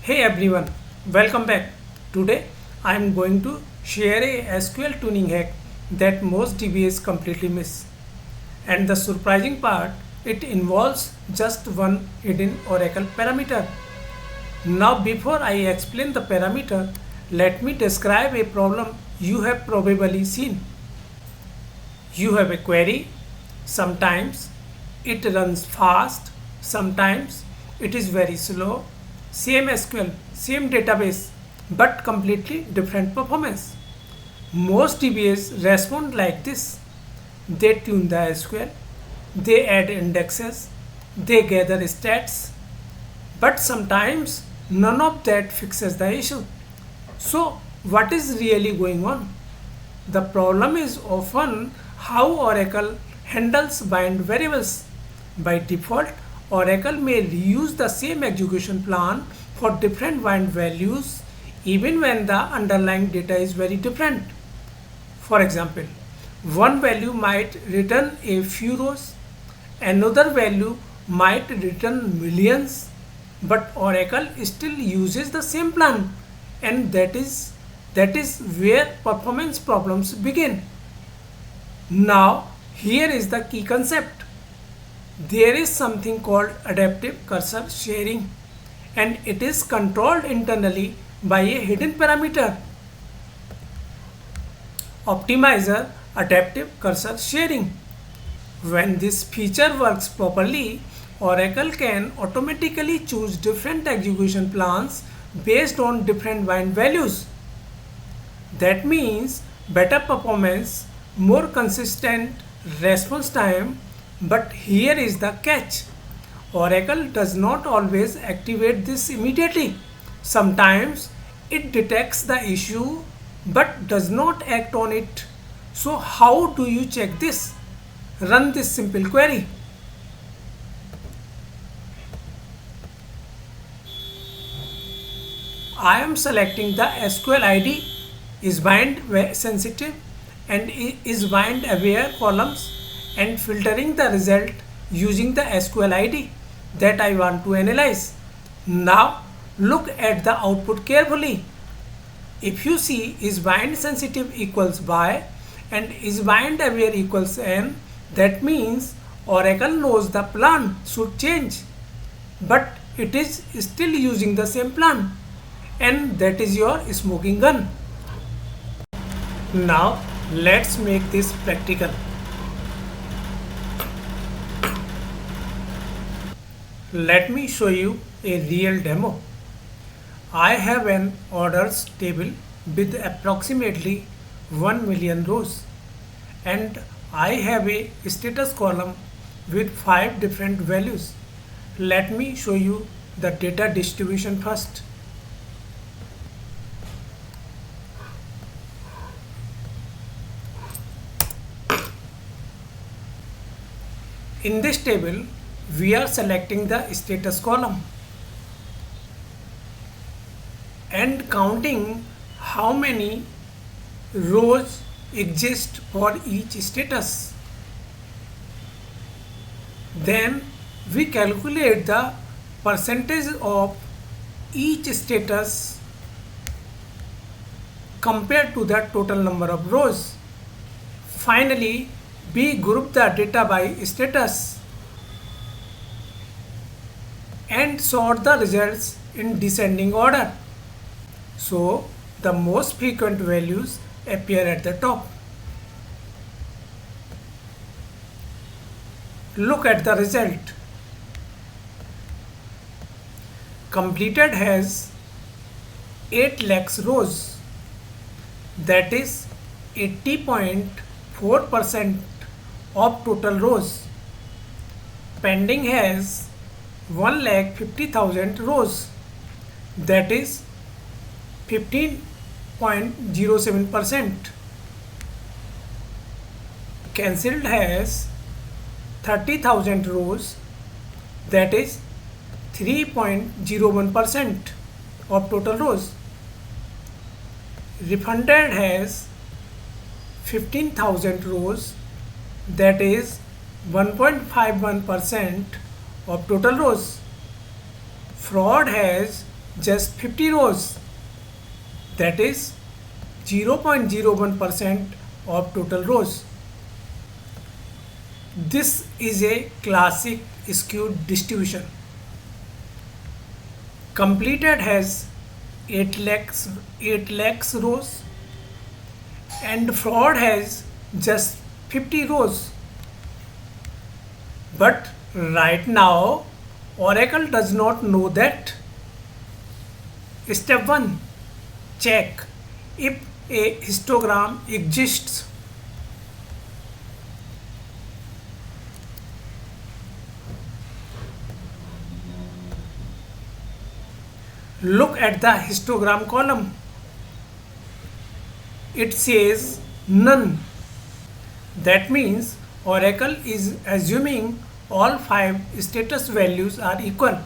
Hey everyone, welcome back. Today I am going to share a SQL tuning hack that most DBAs completely miss. And the surprising part, it involves just one hidden Oracle parameter. Now before I explain the parameter, let me describe a problem you have probably seen. You have a query, sometimes it runs fast, sometimes it is very slow. Same SQL, same database, but completely different performance. Most DBAs respond like this. They tune the SQL, they add indexes, they gather stats, but sometimes none of that fixes the issue. So, what is really going on? The problem is often how Oracle handles bind variables. By default, Oracle may reuse the same execution plan for different bind values even when the underlying data is very different. For example, one value might return a few rows, another value might return millions, but Oracle still uses the same plan, and that is where performance problems begin. Now, here is the key concept. There is something called adaptive cursor sharing, and it is controlled internally by a hidden parameter. Optimizer adaptive cursor sharing. When this feature works properly, Oracle can automatically choose different execution plans based on different bind values. That means better performance, more consistent response time, but here is the catch. Oracle does not always activate this immediately. Sometimes it detects the issue but does not act on it. So how do you check this? Run this simple query. I am selecting the SQL ID is bind sensitive and is bind aware columns and filtering the result using the SQL ID that I want to analyze. Now look at the output carefully. If you see is bind sensitive equals by and is bind aware equals n, that means Oracle knows the plan should change, but it is still using the same plan, and that is your smoking gun. Now let's make this practical. Let me show you a real demo. I have an orders table with approximately 1 million rows, and I have a status column with 5 different values. Let me show you the data distribution first. In this table, we are selecting the status column and counting how many rows exist for each status. Then we calculate the percentage of each status compared to the total number of rows. Finally, we group the data by status and sort the results in descending order. So the most frequent values appear at the top. Look at the result. Completed has 8 lakhs rows. That is 80.4% of total rows. Pending has 1,50,000 rows. That is 15.07%. Cancelled has 30,000 rows. That is 3.01% of total rows. Refunded has 15,000 rows. That is 1.51% of total rows. Fraud has just 50 rows, that is 0.01% of total rows. This is a classic skewed distribution. Completed has 8 lakhs rows and fraud has just 50 rows. But right now Oracle does not know that. Step 1. Check if a histogram exists. Look at the histogram column. It says none. That means Oracle is assuming all 5 status values are equal.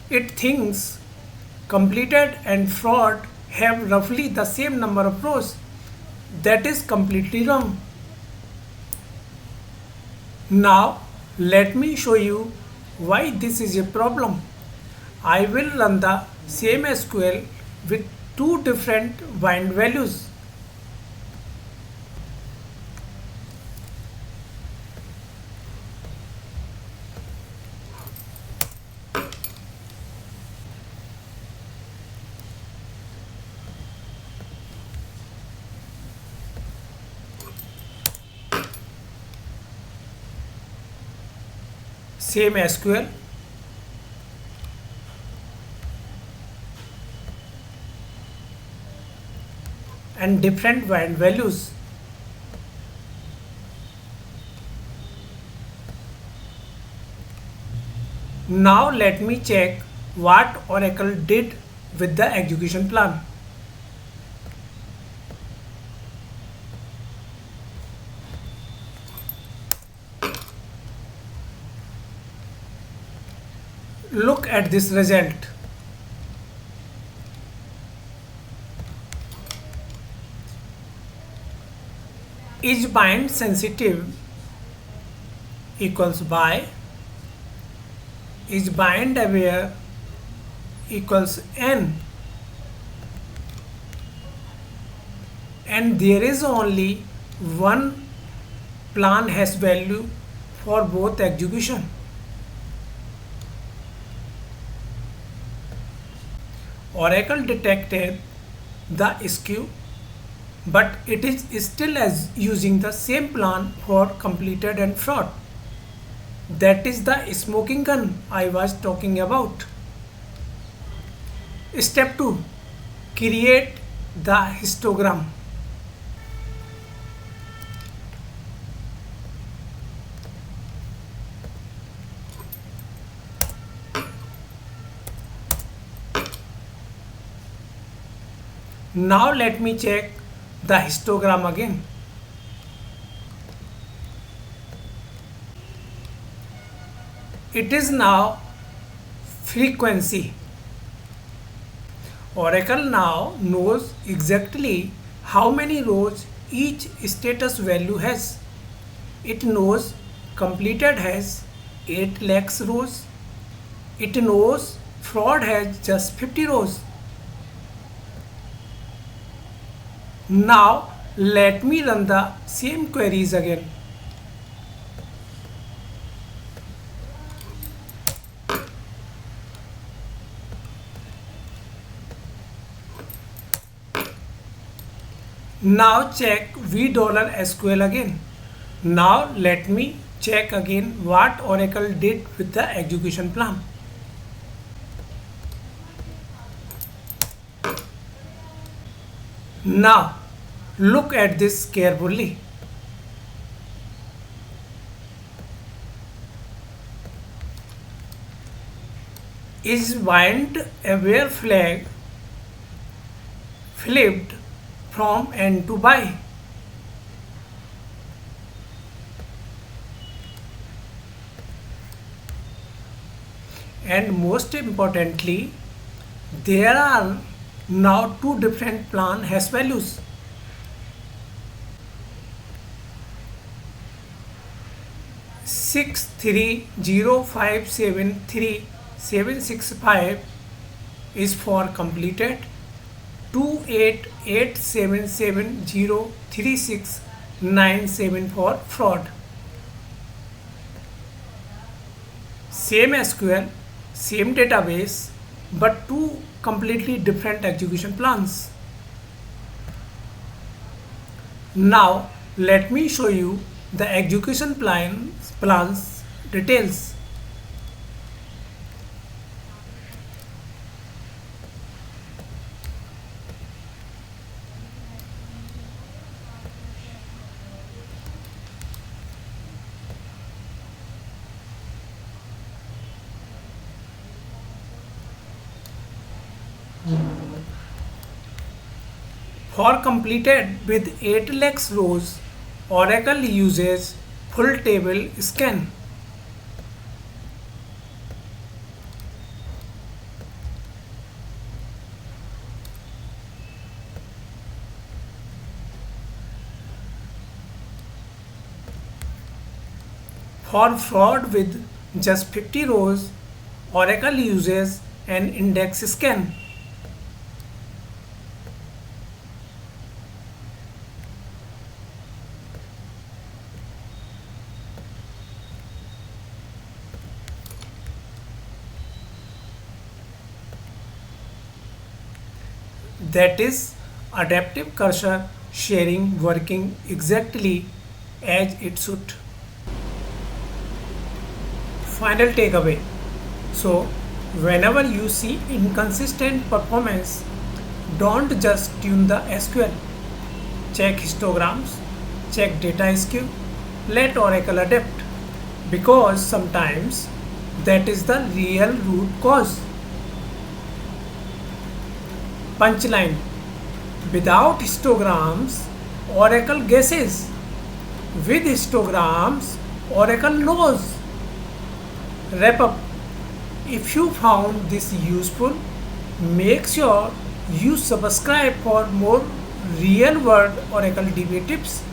It thinks completed and fraud have roughly the same number of rows. That is completely wrong. Now let me show you why this is a problem. I will run the same SQL with 2 different bind values. Same SQL. And different bind values. Now let me check what Oracle did with the execution plan. Look at this result. Is bind sensitive equals by, is bind aware equals n, and there is only one plan hash value for both execution. Oracle detected the skew, but it is still as using the same plan for completed and fraud. That is the smoking gun I was talking about. Step 2. Create the histogram. Now let me check the histogram again. It is now frequency. Oracle now knows exactly how many rows each status value has. It knows completed has 8 lakhs rows. It knows fraud has just 50 rows. Now let me run the same queries again. Now check $SQL again. Now let me check again what Oracle did with the execution plan. Now look at this carefully. Is bind aware flag flipped from N to by? And most importantly, there are now 2 different plan hash values. Six three zero five seven three 765 is for completed 288770369 for fraud. Same SQL, same database, but two completely different execution plans. Now let me show you the execution plans details. For completed with 8 lakhs rows, Oracle uses full table scan. For fraud with just 50 rows, Oracle uses an index scan. That is adaptive cursor sharing working exactly as it should. Final takeaway. So, whenever you see inconsistent performance, don't just tune the SQL. Check histograms, check data skew, let Oracle adapt, because sometimes that is the real root cause. Punchline: without histograms, Oracle guesses. With histograms, Oracle knows. Wrap up. If you found this useful, make sure you subscribe for more real world Oracle DBA tips,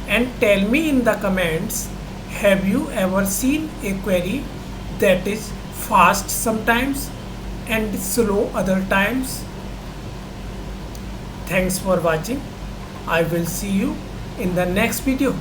and tell me in the comments, have you ever seen a query that is fast sometimes and slow other times? Thanks for watching. I will see you in the next video.